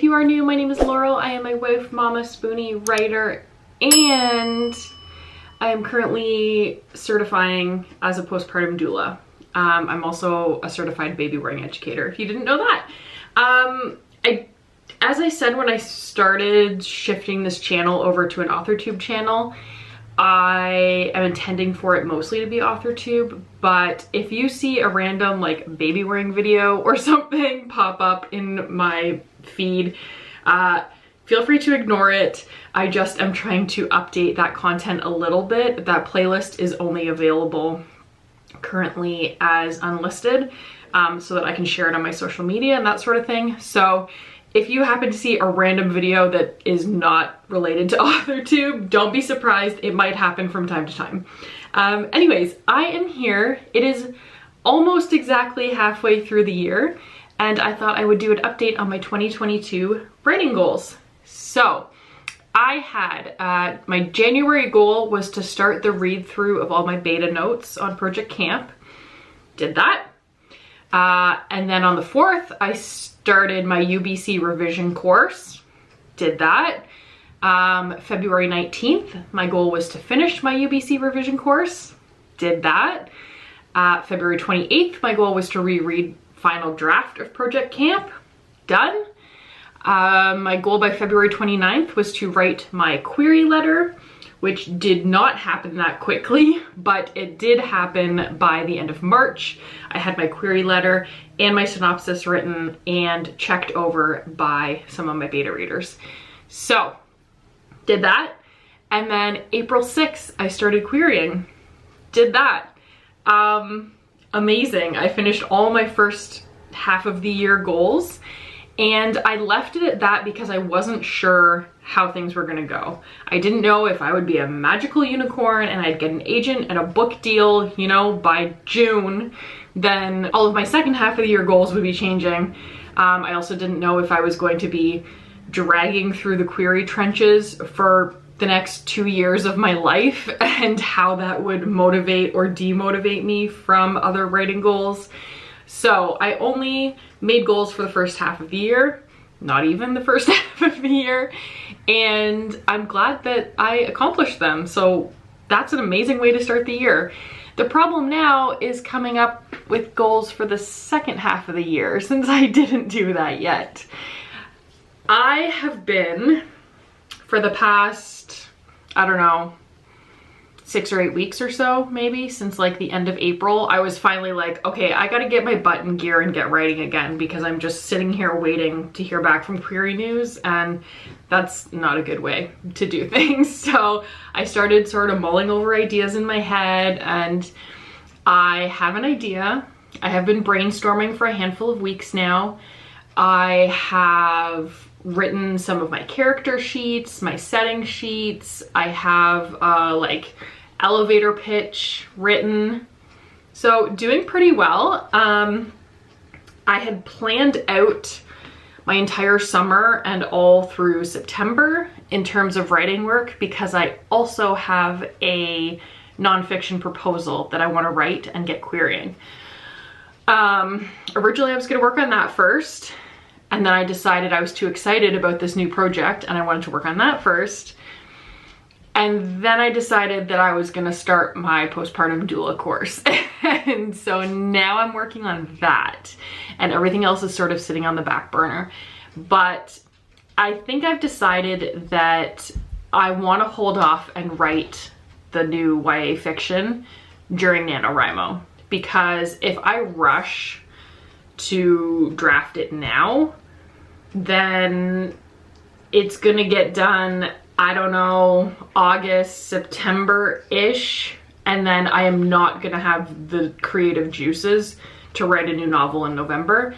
you are new, my name is Laurel. I am a wife, mama, spoonie, writer, and I am currently certifying as a postpartum doula. I'm also a certified baby wearing educator, if you didn't know that. As I said when I started shifting this channel over to an AuthorTube channel, I am intending for it mostly to be AuthorTube, but if you see a random like baby wearing video or something pop up in my feed, feel free to ignore it. I just am trying to update that content a little bit. That playlist is only available currently as unlisted, so that I can share it on my social media and that sort of thing. So if you happen to see a random video that is not related to AuthorTube, don't be surprised. It might happen from time to time. Anyways, I am here. It is almost exactly halfway through the year, and I thought I would do an update on my 2022 writing goals. So I had, my January goal was to start the read through of all my beta notes on Project Camp. Did that. And then on the 4th, I started my UBC revision course. Did that. February 19th, my goal was to finish my UBC revision course. Did that. February 28th, my goal was to reread final draft of Project Camp. Done. My goal by February 29th was to write my query letter, which did not happen that quickly, but it did happen by the end of March. I had my query letter and my synopsis written and checked over by some of my beta readers. So, did that. And then April 6th, I started querying. Did that. Amazing. I finished all my first half of the year goals, and I left it at that because I wasn't sure how things were gonna go. I didn't know if I would be a magical unicorn and I'd get an agent and a book deal, you know, by June. Then all of my second half of the year goals would be changing. I also didn't know if I was going to be dragging through the query trenches for the next 2 years of my life and how that would motivate or demotivate me from other writing goals. So I only made goals for the first half of the year, not even the first half of the year, and I'm glad that I accomplished them. So that's an amazing way to start the year. The problem now is coming up with goals for the second half of the year, since I didn't do that yet. I have been, for the past, I don't know, 6 or 8 weeks or so, maybe, since like the end of April, I was finally like, okay, I gotta get my butt in gear and get writing again, because I'm just sitting here waiting to hear back from Query News, and that's not a good way to do things. So I started sort of mulling over ideas in my head, and I have an idea. I have been brainstorming for a handful of weeks now. I have written some of my character sheets, my setting sheets. I have like elevator pitch written. So doing pretty well. I had planned out my entire summer and all through September in terms of writing work, because I also have a nonfiction proposal that I want to write and get querying. Originally I was going to work on that first, and then I decided I was too excited about this new project and I wanted to work on that first. And then I decided that I was gonna start my postpartum doula course. And so now I'm working on that, and everything else is sort of sitting on the back burner. But I think I've decided that I wanna hold off and write the new YA fiction during NaNoWriMo, because if I rush to draft it now, then it's gonna get done, I don't know, August, September-ish, and then I am not gonna have the creative juices to write a new novel in November.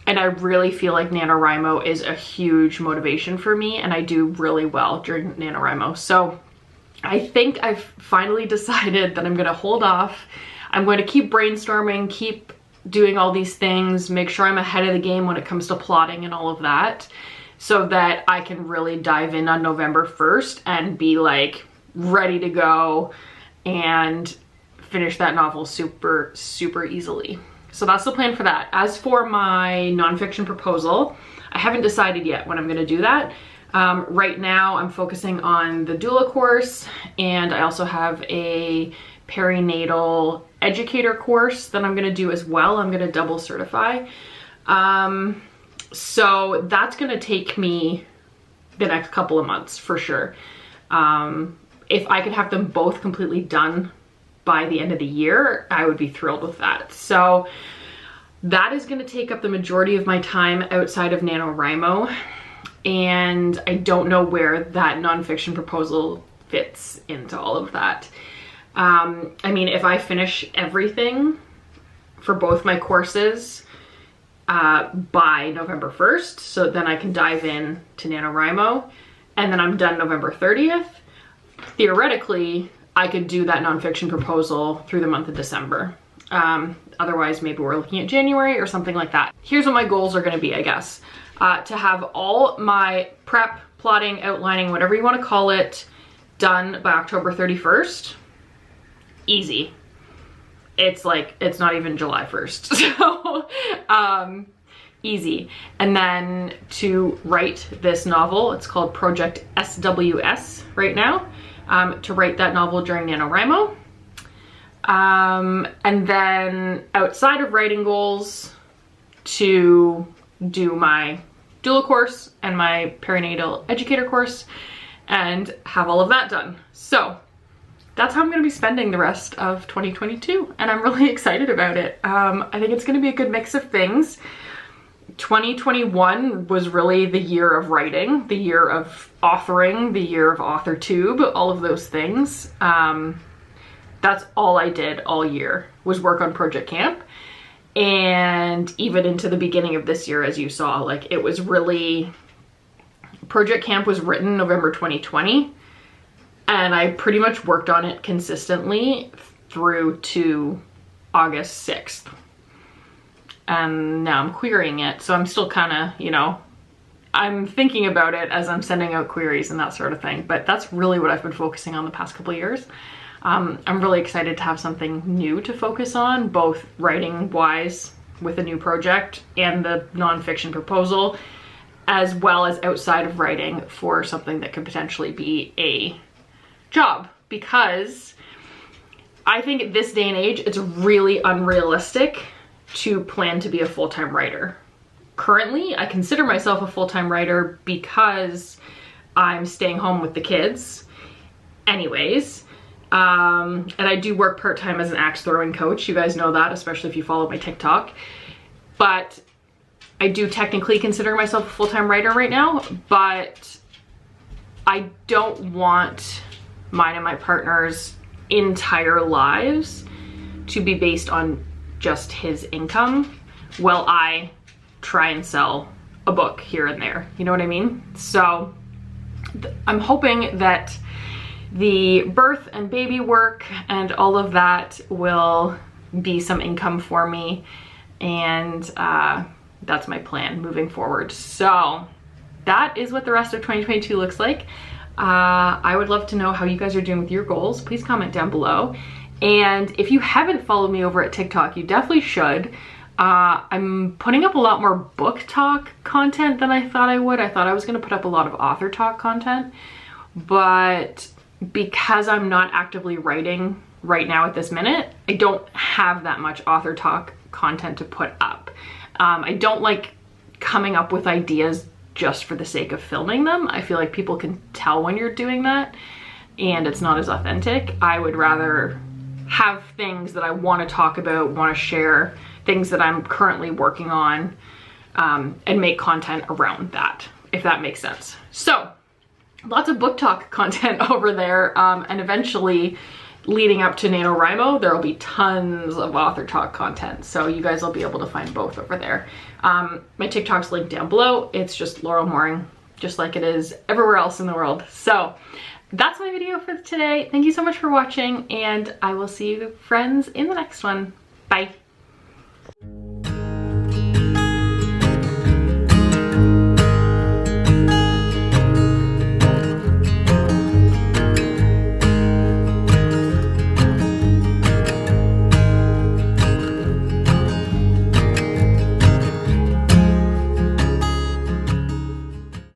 And I really feel like NaNoWriMo is a huge motivation for me, and I do really well during NaNoWriMo. So I think I've finally decided that I'm gonna hold off. I'm going to keep brainstorming, keep doing all these things, make sure I'm ahead of the game when it comes to plotting and all of that, so that I can really dive in on November 1st and be like ready to go and finish that novel super easily. So that's the plan for that. As for my nonfiction proposal, I haven't decided yet when I'm gonna do that. Right now I'm focusing on the doula course, and I also have a perinatal educator course that I'm gonna do as well. I'm gonna double certify. So that's gonna take me the next couple of months for sure. If I could have them both completely done by the end of the year, I would be thrilled with that. So that is gonna take up the majority of my time outside of NaNoWriMo, and I don't know where that nonfiction proposal fits into all of that. I mean, if I finish everything for both my courses by November 1st, so then I can dive in to NaNoWriMo, and then I'm done November 30th, theoretically, I could do that nonfiction proposal through the month of December. Otherwise, maybe we're looking at January or something like that. Here's what my goals are gonna be, I guess. To have all my prep, plotting, outlining, whatever you wanna call it, done by October 31st. Easy. It's like, it's not even July 1st, so easy. And then to write this novel, it's called Project SWS right now, to write that novel during NaNoWriMo. And then outside of writing goals, to do my doula course and my perinatal educator course and have all of that done. So that's how I'm going to be spending the rest of 2022, and I'm really excited about it. I think it's going to be a good mix of things. 2021 was really the year of writing, the year of authoring, the year of AuthorTube, all of those things. That's all I did all year, was work on Project Camp. And even into the beginning of this year, as you saw, like, it was really, Project Camp was written November 2020, and I pretty much worked on it consistently through to August 6th. And now I'm querying it, so I'm still kind of, you know, I'm thinking about it as I'm sending out queries and that sort of thing, but that's really what I've been focusing on the past couple of years. I'm really excited to have something new to focus on, both writing-wise with a new project and the nonfiction proposal, as well as outside of writing for something that could potentially be a job. Because I think at this day and age, it's really unrealistic to plan to be a full-time writer. Currently, I consider myself a full-time writer because I'm staying home with the kids anyways. And I do work part-time as an axe throwing coach. You guys know that, especially if you follow my TikTok. But I do technically consider myself a full-time writer right now, but I don't want mine and my partner's entire lives to be based on just his income while I try and sell a book here and there. You know what I mean? So I'm hoping that the birth and baby work and all of that will be some income for me, and that's my plan moving forward. So that is what the rest of 2022 looks like. I would love to know how you guys are doing with your goals. Please comment down below. And if you haven't followed me over at TikTok, you definitely should. I'm putting up a lot more book talk content than I thought I would. I thought I was gonna put up a lot of author talk content, but because I'm not actively writing right now at this minute, I don't have that much author talk content to put up. I don't like coming up with ideas just for the sake of filming them. I feel like people can tell when you're doing that and it's not as authentic. I would rather have things that I want to talk about, want to share, things that I'm currently working on, and make content around that, if that makes sense. So lots of book talk content over there, and eventually leading up to NaNoWriMo, there will be tons of author talk content, so you guys will be able to find both over there. My TikTok's linked down below. It's just Laurel Mooring, just like it is everywhere else in the world. So that's my video for today. Thank you so much for watching, and I will see you friends in the next one. Bye.